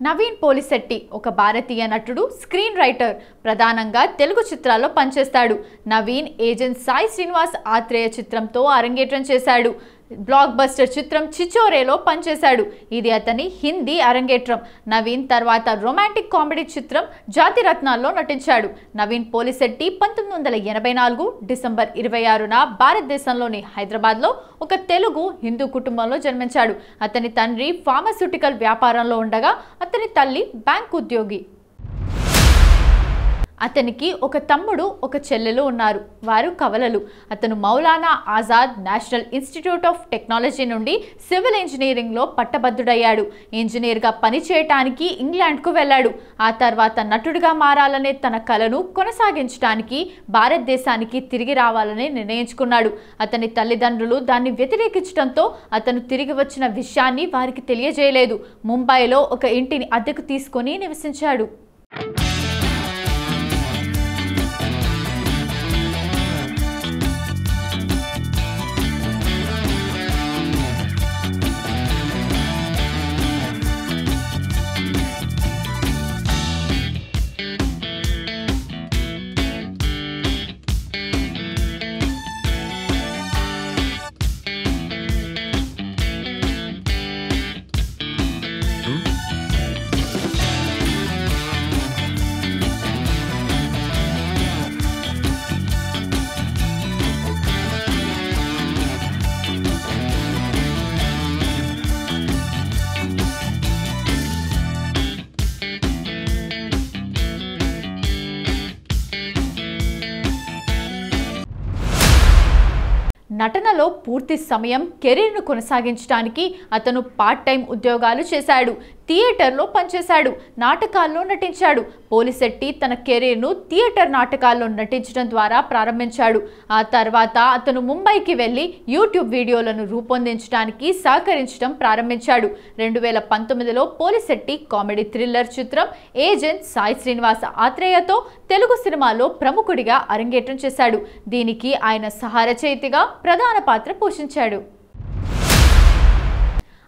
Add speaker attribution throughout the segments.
Speaker 1: నవీన్ పోలిశెట్టి ఒక భారతీయ నటుడు, screen writer. ప్రధానంగా తెలుగు చిత్రాల్లో పనిచేస్తాడు. నవీన్ ఏజెంట్ సాయి శ్రీనివాస్ ఆత్రేయ చిత్రంతో అరంగేట్రం చేశాడు. బ్లాక్ బస్టర్ చిత్రం చిచోరేలో పనిచేశాడు. ఇది అతని హిందీ అరంగేట్రం. నవీన్ తర్వాత రొమాంటిక్ కామెడీ చిత్రం జాతిరత్నాల్లో నటించాడు. నవీన్ పోలిశెట్టి 1984 డిసెంబర్ 26న భారతదేశంలోని హైదరాబాద్లో ఒక తెలుగు హిందూ కుటుంబంలో జన్మించాడు. అతని తండ్రి ఫార్మాస్యూటికల్ వ్యాపారంలో ఉండగా అతని తల్లి బ్యాంక్ ఉద్యోగి. అతనికి ఒక తమ్ముడు, ఒక చెల్లెలు ఉన్నారు. వారు కవలలు. అతను Maulana Azad national institute of technology నుండి సివిల్ ఇంజనీరింగ్లో పట్టభద్రుడయ్యాడు. ఇంజనీర్గా పనిచేయటానికి ఇంగ్లాండ్కు వెళ్ళాడు. ఆ తర్వాత నటుడిగా మారాలనే తన కలను కొనసాగించడానికి భారతదేశానికి తిరిగి రావాలని నిర్ణయించుకున్నాడు. అతని తల్లిదండ్రులు దాన్ని వ్యతిరేకించడంతో అతను తిరిగి వచ్చిన విషయాన్ని వారికి తెలియజేయలేదు. ముంబైలో ఒక ఇంటిని అద్దెకు తీసుకొని నివసించాడు. నటనలో పూర్తి సమయం కెరీర్ను కొనసాగించడానికి అతను పార్ట్ టైం ఉద్యోగాలు చేశాడు. థియేటర్లో పనిచేశాడు. నాటకాల్లో నటించాడు. పోలిశెట్టి తన కెరీర్ను థియేటర్ నాటకాల్లో నటించడం ద్వారా ప్రారంభించాడు. ఆ తర్వాత అతను ముంబైకి వెళ్ళి యూట్యూబ్ వీడియోలను రూపొందించడానికి సహకరించడం ప్రారంభించాడు. 2019లో పోలిశెట్టి కామెడీ థ్రిల్లర్ చిత్రం ఏజెంట్ సాయి శ్రీనివాస్ ఆత్రేయతో తెలుగు సినిమాలో ప్రముఖుడిగా అరంగేట్రం చేశాడు. దీనికి ఆయన సహరచయితగా ప్రధాన పాత్ర పోషించాడు.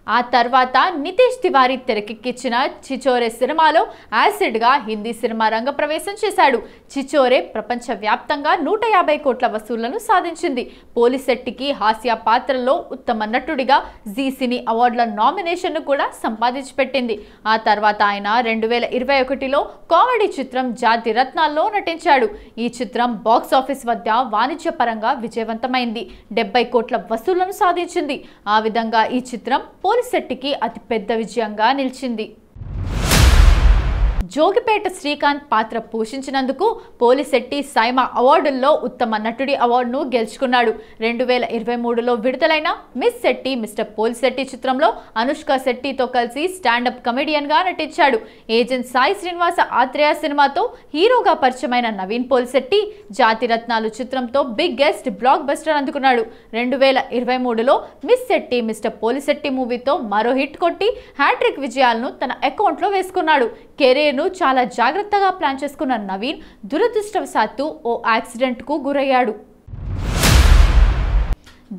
Speaker 1: ఆ తర్వాత నితీష్ తివారీ తెరకెక్కించిన చిచోరే సినిమాలో యాసిడ్గా హిందీ సినిమా రంగ ప్రవేశం చేశాడు. చిచోరే ప్రపంచవ్యాప్తంగా 150 కోట్ల వసూళ్లను సాధించింది. పోలిశెట్టికి హాస్య పాత్రలో ఉత్తమ నటుడిగా జీ సినీ అవార్డుల నామినేషన్ను కూడా సంపాదించిపెట్టింది. ఆ తర్వాత ఆయన 2021లో కామెడీ చిత్రం జాతిరత్నాల్లో నటించాడు. ఈ చిత్రం బాక్సాఫీస్ వద్ద వాణిజ్యపరంగా విజయవంతమైంది. 70 కోట్ల వసూళ్లను సాధించింది. ఆ విధంగా ఈ చిత్రం పోలిశెట్టికి అతి పెద్ద విజయంగా నిలిచింది. జోగిపేట శ్రీకాంత్ పాత్ర పోషించినందుకు పోలిశెట్టి సైమా అవార్డుల్లో ఉత్తమ నటుడి అవార్డును గెలుచుకున్నాడు. 2023లో విడుదలైన మిస్ శెట్టి మిస్టర్ పోలిశెట్టి చిత్రంలో అనుష్క శెట్టితో కలిసి స్టాండప్ కమెడియన్గా నటించాడు. ఏజెంట్ సాయి శ్రీనివాస ఆత్రేయ సినిమాతో హీరోగా పరిచయమైన నవీన్ పోలిశెట్టి జాతిరత్నాలు చిత్రంతో బిగ్గెస్ట్ బ్లాక్ బస్టర్ అందుకున్నాడు. 2023లో మిస్ శెట్టి మిస్టర్ పోలిశెట్టి మూవీతో మరో హిట్ కొట్టి హ్యాట్రిక్ విజయాలను తన అకౌంట్లో వేసుకున్నాడు. కెరీర్ను చాలా జాగ్రత్తగా ప్లాన్ చేసుకున్న నవీన్ దురదృష్టవశాత్తు ఓ యాక్సిడెంట్కు గురయ్యాడు.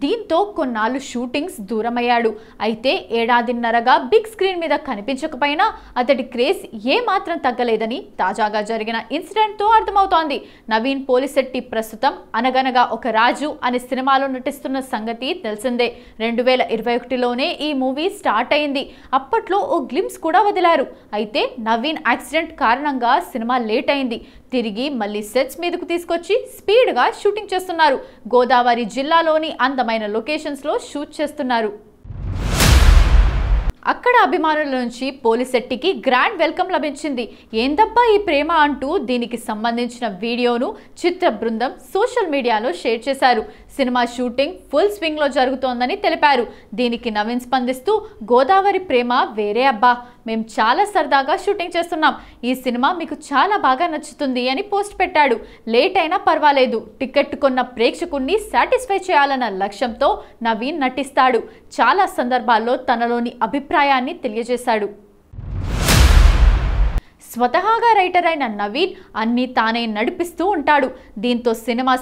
Speaker 1: దీంతో కొన్నాళ్ళు షూటింగ్స్ దూరమయ్యాడు. అయితే ఏడాదిన్నరగా బిగ్ స్క్రీన్ మీద కనిపించకపోయినా అతడి క్రేజ్ ఏమాత్రం తగ్గలేదని తాజాగా జరిగిన ఇన్సిడెంట్తో అర్థమవుతోంది. నవీన్ పోలిశెట్టి ప్రస్తుతం అనగనగా ఒక రాజు అనే సినిమాలో నటిస్తున్న సంగతి తెలిసిందే. 2021లోనే ఈ మూవీ స్టార్ట్ అయింది. అప్పట్లో ఓ గ్లిమ్స్ కూడా వదిలారు. అయితే నవీన్ యాక్సిడెంట్ కారణంగా సినిమా లేట్ అయింది. తిరిగి మళ్ళీ సెట్స్ మీదకు తీసుకొచ్చి స్పీడ్గా షూటింగ్ చేస్తున్నారు. గోదావరి జిల్లాలోని అందమైన లొకేషన్స్లో షూట్ చేస్తున్నారు. అక్కడ అభిమానుల నుంచి పోలిశెట్టికి గ్రాండ్ వెల్కమ్ లభించింది. ఏందబ్బా ఈ ప్రేమ అంటూ దీనికి సంబంధించిన వీడియోను చిత్ర బృందం సోషల్ మీడియాలో షేర్ చేశారు. సినిమా షూటింగ్ ఫుల్ స్వింగ్లో జరుగుతోందని తెలిపారు. దీనికి నవీన్ స్పందిస్తూ గోదావరి ప్రేమ వేరే అబ్బా, మేము చాలా సరదాగా షూటింగ్ చేస్తున్నాం. ఈ సినిమా మీకు చాలా బాగా నచ్చుతుంది అని పోస్ట్ పెట్టాడు. లేట్ అయినా పర్వాలేదు, టికెట్ కొన్న ప్రేక్షకుణ్ణి సాటిస్ఫై చేయాలన్న లక్ష్యంతో నవీన్ నటిస్తాడు. చాలా సందర్భాల్లో తనలోని అభిప్రాయాన్ని తెలియజేశాడు. స్వతహాగా రైటర్ అయిన నవీన్ అన్ని తానే నడిపిస్తూ ఉంటాడు. దీంతో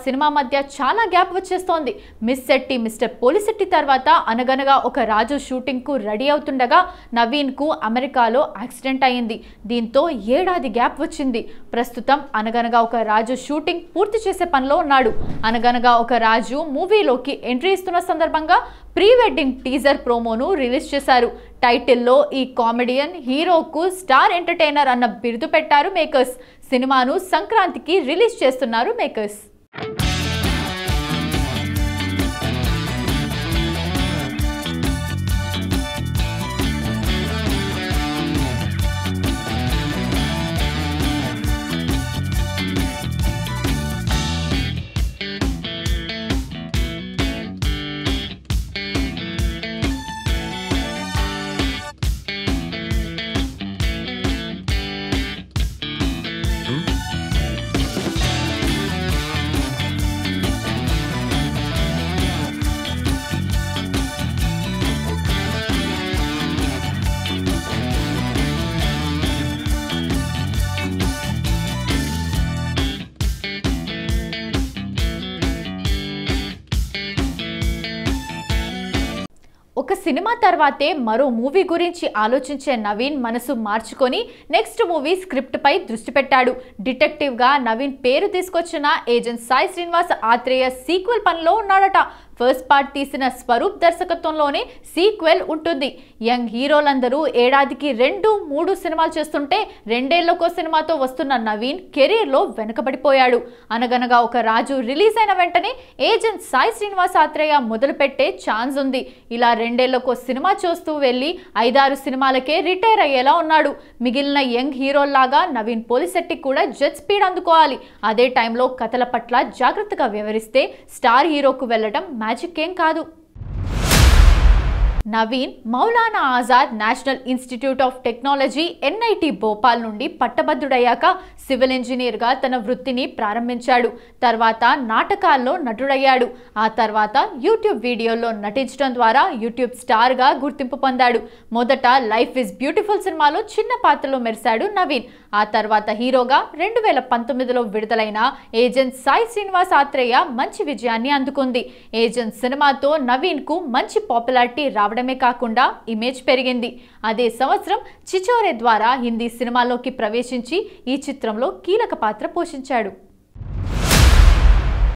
Speaker 1: సినిమా మధ్య చాలా గ్యాప్ వచ్చేస్తోంది. మిస్ శెట్టి మిస్టర్ పోలిశెట్టి తర్వాత అనగనగా ఒక రాజు షూటింగ్ కు రెడీ అవుతుండగా నవీన్ కు అమెరికాలో యాక్సిడెంట్ అయింది. దీంతో ఏడాది గ్యాప్ వచ్చింది. ప్రస్తుతం అనగనగా ఒక రాజు షూటింగ్ పూర్తి చేసే పనిలో ఉన్నాడు. అనగనగా ఒక రాజు మూవీలోకి ఎంట్రీ ఇస్తున్న సందర్భంగా ప్రీ వెడ్డింగ్ టీజర్ ప్రోమోను రిలీజ్ చేశారు. టైటిల్లో ఈ కామెడియన్ హీరోకు స్టార్ ఎంటర్టైనర్ అన్న బిరుదు పెట్టారు మేకర్స్. సినిమాను సంక్రాంతికి రిలీజ్ చేస్తున్నారు మేకర్స్. ఒక సినిమా తర్వాతే మరో మూవీ గురించి ఆలోచించే నవీన్ మనసు మార్చుకొని నెక్స్ట్ మూవీ స్క్రిప్ట్ పై దృష్టి పెట్టాడు. డిటెక్టివ్ గా నవీన్ పేరు తీసుకొచ్చిన ఏజెంట్ సాయి శ్రీనివాస్ ఆత్రేయ సీక్వెల్ పనిలో ఉన్నాడట. ఫస్ట్ పార్ట్ తీసిన స్వరూప్ దర్శకత్వంలోనే సీక్వెల్ ఉంటుంది. యంగ్ హీరోలందరూ ఏడాదికి 2-3 సినిమాలు చేస్తుంటే రెండేళ్లకో సినిమాతో వస్తున్న నవీన్ కెరీర్లో వెనుకబడిపోయాడు. అనగనగా ఒక రాజు రిలీజ్ అయిన వెంటనే ఏజెంట్ సాయి శ్రీనివాస్ ఆత్రేయ మొదలు పెట్టే ఛాన్స్ ఉంది. ఇలా రెండేళ్లకో సినిమా చూస్తూ వెళ్ళి 5-6 సినిమాలకే రిటైర్ అయ్యేలా ఉన్నాడు. మిగిలిన యంగ్ హీరోల్లాగా నవీన్ పోలిశెట్టి కూడా జెట్ స్పీడ్ అందుకోవాలి. అదే టైంలో కథల పట్ల జాగ్రత్తగా వ్యవహరిస్తే స్టార్ హీరోకు వెళ్లడం మ్యాజిక్ ఏం కాదు. Naveen Maulana Azad national institute of technology NIT Bhopal నుండి పట్టభద్రుడయ్యాక సివిల్ ఇంజనీర్గా తన వృత్తిని ప్రారంభించాడు. తర్వాత నాటకాల్లో నటుడయ్యాడు. ఆ తర్వాత యూట్యూబ్ వీడియోల్లో నటించడం ద్వారా యూట్యూబ్ స్టార్గా గుర్తింపు పొందాడు. మొదట లైఫ్ ఇస్ బ్యూటిఫుల్ సినిమాలో చిన్న పాత్రలో మెరిశాడు నవీన్. ఆ తర్వాత హీరోగా 2019లో విడుదలైన ఏజెంట్ సాయి శ్రీనివాస్ ఆత్రేయ మంచి విజయాన్ని అందుకుంది. ఏజెంట్ సినిమాతో నవీన్కు మంచి పాపులారిటీ రావడమే కాకుండా ఇమేజ్ పెరిగింది. అదే సంవత్సరం చిచోరే ద్వారా హిందీ సినిమాలోకి ప్రవేశించి ఈ చిత్రంలో కీలక పాత్ర పోషించాడు.